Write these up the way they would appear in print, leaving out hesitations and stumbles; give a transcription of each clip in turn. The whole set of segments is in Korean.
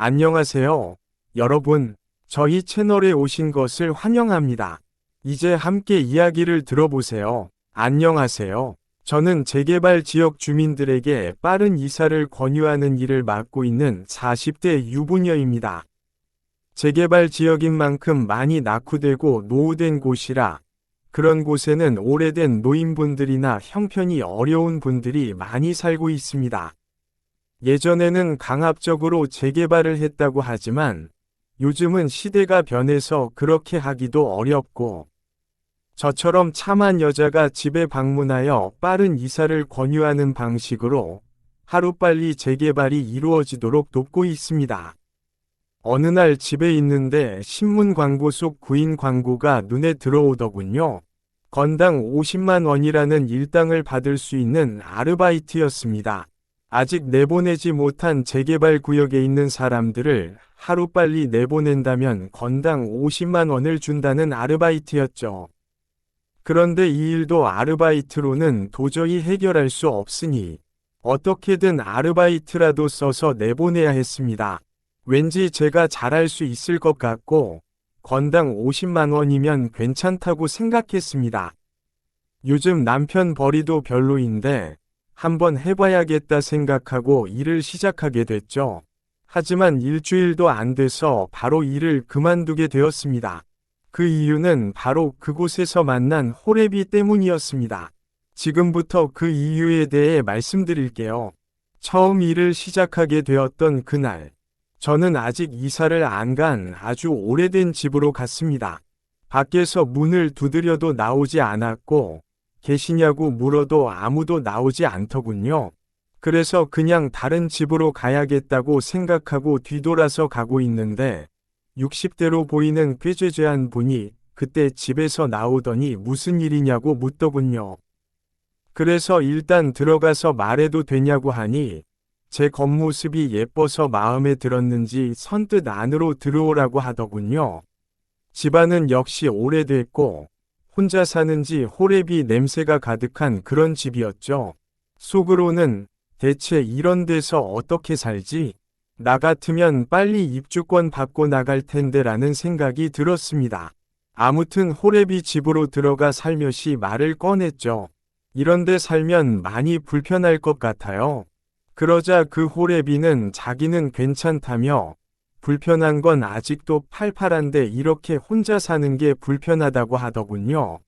안녕하세요. 여러분, 저희 채널에 오신 것을 환영합니다. 이제 함께 이야기를 들어보세요. 안녕하세요. 저는 재개발 지역 주민들에게 빠른 이사를 권유하는 일을 맡고 있는 40대 유부녀입니다. 재개발 지역인 만큼 많이 낙후되고 노후된 곳이라 그런 곳에는 오래된 노인분들이나 형편이 어려운 분들이 많이 살고 있습니다. 예전에는 강압적으로 재개발을 했다고 하지만 요즘은 시대가 변해서 그렇게 하기도 어렵고 저처럼 참한 여자가 집에 방문하여 빠른 이사를 권유하는 방식으로 하루빨리 재개발이 이루어지도록 돕고 있습니다. 어느 날 집에 있는데 신문 광고 속 구인 광고가 눈에 들어오더군요. 건당 50만 원이라는 일당을 받을 수 있는 아르바이트였습니다. 아직 내보내지 못한 재개발 구역에 있는 사람들을 하루빨리 내보낸다면 건당 50만 원을 준다는 아르바이트였죠. 그런데 이 일도 아르바이트로는 도저히 해결할 수 없으니 어떻게든 아르바이트라도 써서 내보내야 했습니다. 왠지 제가 잘할 수 있을 것 같고 건당 50만 원이면 괜찮다고 생각했습니다. 요즘 남편 벌이도 별로인데 한번 해봐야겠다 생각하고 일을 시작하게 됐죠. 하지만 일주일도 안 돼서 바로 일을 그만두게 되었습니다. 그 이유는 바로 그곳에서 만난 호래비 때문이었습니다. 지금부터 그 이유에 대해 말씀드릴게요. 처음 일을 시작하게 되었던 그날, 저는 아직 이사를 안 간 아주 오래된 집으로 갔습니다. 밖에서 문을 두드려도 나오지 않았고, 계시냐고 물어도 아무도 나오지 않더군요. 그래서 그냥 다른 집으로 가야겠다고 생각하고 뒤돌아서 가고 있는데 60대로 보이는 꾀죄죄한 분이 그때 집에서 나오더니 무슨 일이냐고 묻더군요. 그래서 일단 들어가서 말해도 되냐고 하니 제 겉모습이 예뻐서 마음에 들었는지 선뜻 안으로 들어오라고 하더군요. 집안은 역시 오래됐고 혼자 사는지 호래비 냄새가 가득한 그런 집이었죠. 속으로는 대체 이런 데서 어떻게 살지? 나 같으면 빨리 입주권 받고 나갈 텐데 라는 생각이 들었습니다. 아무튼 호래비 집으로 들어가 살며시 말을 꺼냈죠. 이런 데 살면 많이 불편할 것 같아요. 그러자 그 호래비는 자기는 괜찮다며 불편한 건 아직도 팔팔한데 이렇게 혼자 사는 게 불편하다고 하더군요.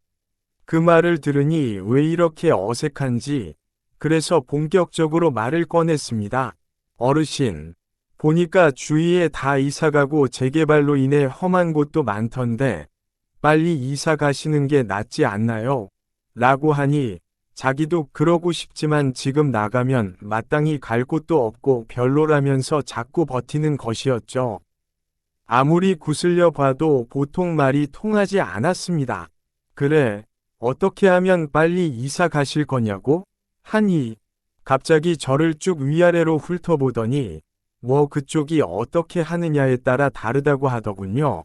그 말을 들으니 왜 이렇게 어색한지 그래서 본격적으로 말을 꺼냈습니다. 어르신, 보니까 주위에 다 이사가고 재개발로 인해 험한 곳도 많던데 빨리 이사 가시는 게 낫지 않나요? 라고 하니 자기도 그러고 싶지만 지금 나가면 마땅히 갈 곳도 없고 별로라면서 자꾸 버티는 것이었죠. 아무리 구슬려 봐도 보통 말이 통하지 않았습니다. 그래, 어떻게 하면 빨리 이사 가실 거냐고? 하니 갑자기 저를 쭉 위아래로 훑어보더니 뭐 그쪽이 어떻게 하느냐에 따라 다르다고 하더군요.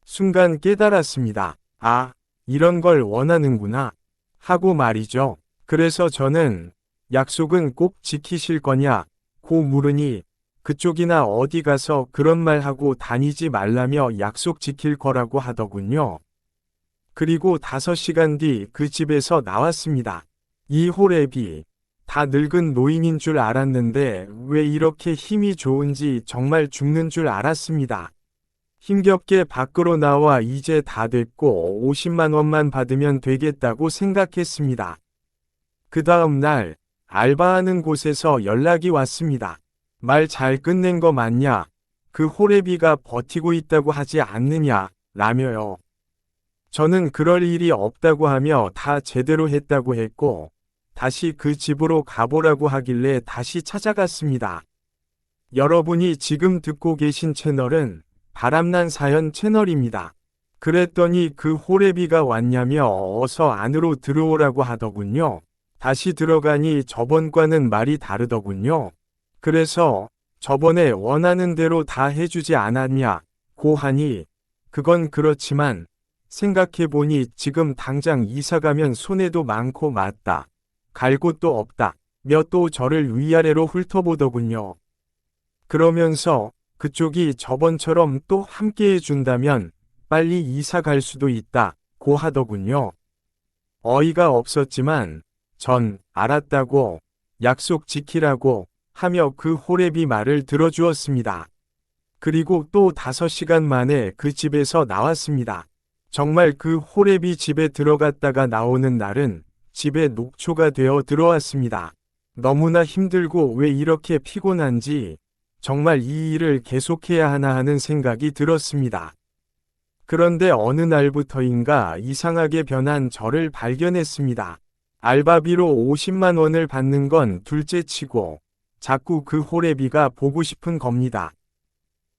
순간 깨달았습니다. 아, 이런 걸 원하는구나. 하고 말이죠. 그래서 저는 약속은 꼭 지키실 거냐? 고 물으니 그쪽이나 어디 가서 그런 말 하고 다니지 말라며 약속 지킬 거라고 하더군요. 그리고 5시간 뒤 그 집에서 나왔습니다. 이 호래비, 다 늙은 노인인 줄 알았는데 왜 이렇게 힘이 좋은지 정말 죽는 줄 알았습니다. 힘겹게 밖으로 나와 이제 다 됐고 50만 원만 받으면 되겠다고 생각했습니다. 그 다음 날 알바하는 곳에서 연락이 왔습니다. 말 잘 끝낸 거 맞냐? 그 호래비가 버티고 있다고 하지 않느냐? 라며요. 저는 그럴 일이 없다고 하며 다 제대로 했다고 했고 다시 그 집으로 가보라고 하길래 다시 찾아갔습니다. 여러분이 지금 듣고 계신 채널은 바람난 사연 채널입니다. 그랬더니 그 호래비가 왔냐며 어서 안으로 들어오라고 하더군요. 다시 들어가니 저번과는 말이 다르더군요. 그래서 저번에 원하는 대로 다 해주지 않았냐 고 하니 그건 그렇지만 생각해보니 지금 당장 이사가면 손해도 많고 맞다. 갈 곳도 없다. 며 또 저를 위아래로 훑어보더군요. 그러면서 그쪽이 저번처럼 또 함께 해준다면 빨리 이사 갈 수도 있다고 하더군요. 어이가 없었지만 전 알았다고 약속 지키라고 하며 그 호래비 말을 들어주었습니다. 그리고 또 5시간 만에 그 집에서 나왔습니다. 정말 그 호래비 집에 들어갔다가 나오는 날은 집에 녹초가 되어 들어왔습니다. 너무나 힘들고 왜 이렇게 피곤한지 정말 이 일을 계속해야 하나 하는 생각이 들었습니다. 그런데 어느 날부터인가 이상하게 변한 저를 발견했습니다. 알바비로 50만 원을 받는 건 둘째치고 자꾸 그 호래비가 보고 싶은 겁니다.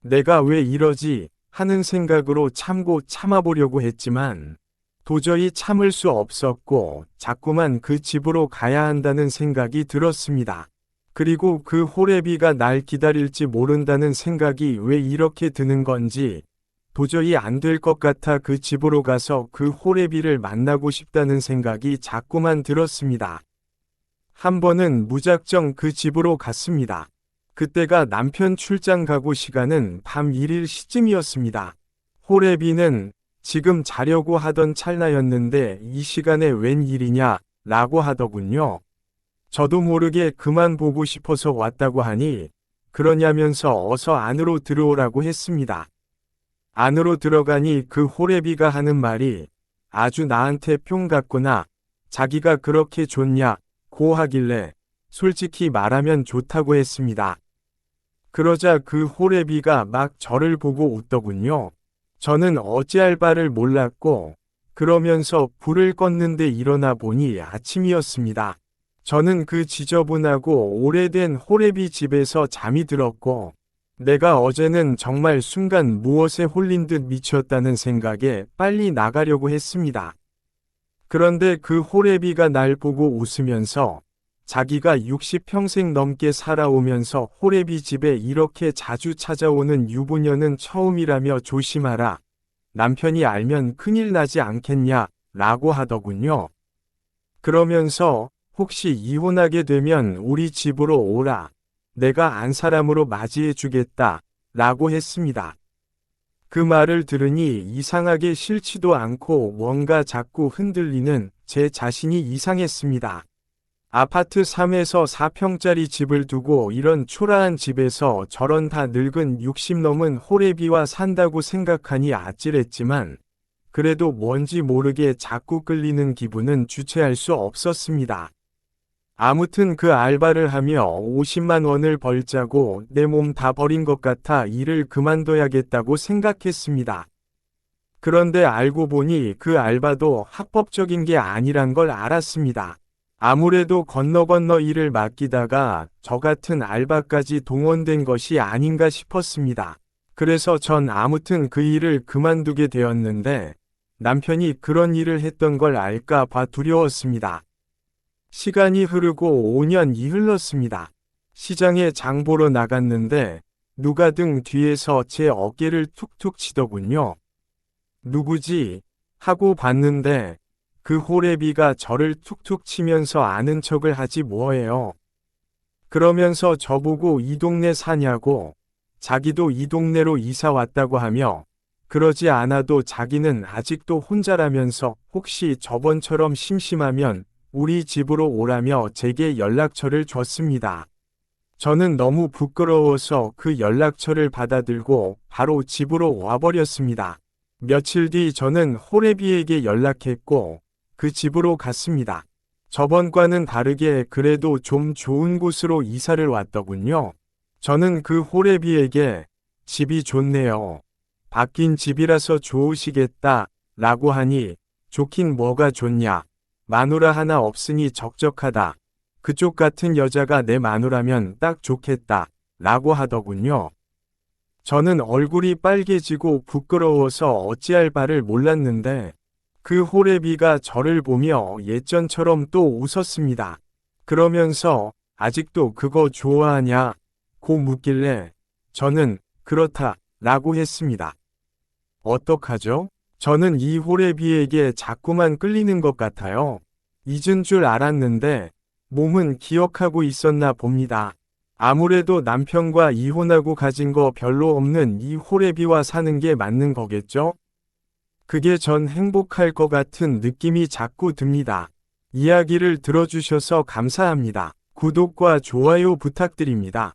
내가 왜 이러지 하는 생각으로 참고 참아보려고 했지만 도저히 참을 수 없었고 자꾸만 그 집으로 가야 한다는 생각이 들었습니다. 그리고 그 호래비가 날 기다릴지 모른다는 생각이 왜 이렇게 드는 건지 도저히 안 될 것 같아 그 집으로 가서 그 호래비를 만나고 싶다는 생각이 자꾸만 들었습니다. 한 번은 무작정 그 집으로 갔습니다. 그때가 남편 출장 가고 시간은 밤 1일 시쯤이었습니다. 호래비는 지금 자려고 하던 찰나였는데 이 시간에 웬일이냐 라고 하더군요. 저도 모르게 그만 보고 싶어서 왔다고 하니 그러냐면서 어서 안으로 들어오라고 했습니다. 안으로 들어가니 그 호래비가 하는 말이 아주 나한테 뿅 같구나. 자기가 그렇게 좋냐고 하길래 솔직히 말하면 좋다고 했습니다. 그러자 그 호래비가 막 저를 보고 웃더군요. 저는 어찌할 바를 몰랐고 그러면서 불을 껐는데 일어나 보니 아침이었습니다. 저는 그 지저분하고 오래된 호래비 집에서 잠이 들었고 내가 어제는 정말 순간 무엇에 홀린 듯 미쳤다는 생각에 빨리 나가려고 했습니다. 그런데 그 호래비가 날 보고 웃으면서 자기가 60평생 넘게 살아오면서 호래비 집에 이렇게 자주 찾아오는 유부녀는 처음이라며 조심하라. 남편이 알면 큰일 나지 않겠냐 라고 하더군요. 그러면서 혹시 이혼하게 되면 우리 집으로 오라. 내가 안 사람으로 맞이해 주겠다 라고 했습니다. 그 말을 들으니 이상하게 싫지도 않고 뭔가 자꾸 흔들리는 제 자신이 이상했습니다. 아파트 3에서 4평짜리 집을 두고 이런 초라한 집에서 저런 다 늙은 60 넘은 호래비와 산다고 생각하니 아찔했지만 그래도 뭔지 모르게 자꾸 끌리는 기분은 주체할 수 없었습니다. 아무튼 그 알바를 하며 50만 원을 벌자고 내 몸 다 버린 것 같아 일을 그만둬야겠다고 생각했습니다. 그런데 알고 보니 그 알바도 합법적인 게 아니란 걸 알았습니다. 아무래도 건너 일을 맡기다가 저 같은 알바까지 동원된 것이 아닌가 싶었습니다. 그래서 전 아무튼 그 일을 그만두게 되었는데 남편이 그런 일을 했던 걸 알까 봐 두려웠습니다. 시간이 흐르고 5년이 흘렀습니다. 시장에 장 보러 나갔는데 누가 등 뒤에서 제 어깨를 툭툭 치더군요. 누구지? 하고 봤는데 그 호래비가 저를 툭툭 치면서 아는 척을 하지 뭐예요. 그러면서 저보고 이 동네 사냐고 자기도 이 동네로 이사 왔다고 하며 그러지 않아도 자기는 아직도 혼자라면서 혹시 저번처럼 심심하면 우리 집으로 오라며 제게 연락처를 줬습니다. 저는 너무 부끄러워서 그 연락처를 받아들고 바로 집으로 와버렸습니다. 며칠 뒤 저는 호래비에게 연락했고 그 집으로 갔습니다. 저번과는 다르게 그래도 좀 좋은 곳으로 이사를 왔더군요. 저는 그 호래비에게 집이 좋네요. 바뀐 집이라서 좋으시겠다 라고 하니 좋긴 뭐가 좋냐. 마누라 하나 없으니 적적하다. 그쪽 같은 여자가 내 마누라면 딱 좋겠다 라고 하더군요. 저는 얼굴이 빨개지고 부끄러워서 어찌할 바를 몰랐는데 그 호래비가 저를 보며 예전처럼 또 웃었습니다. 그러면서 아직도 그거 좋아하냐? 고 묻길래 저는 그렇다 라고 했습니다. 어떡하죠? 저는 이 호래비에게 자꾸만 끌리는 것 같아요. 잊은 줄 알았는데 몸은 기억하고 있었나 봅니다. 아무래도 남편과 이혼하고 가진 거 별로 없는 이 호래비와 사는 게 맞는 거겠죠? 그게 전 행복할 것 같은 느낌이 자꾸 듭니다. 이야기를 들어주셔서 감사합니다. 구독과 좋아요 부탁드립니다.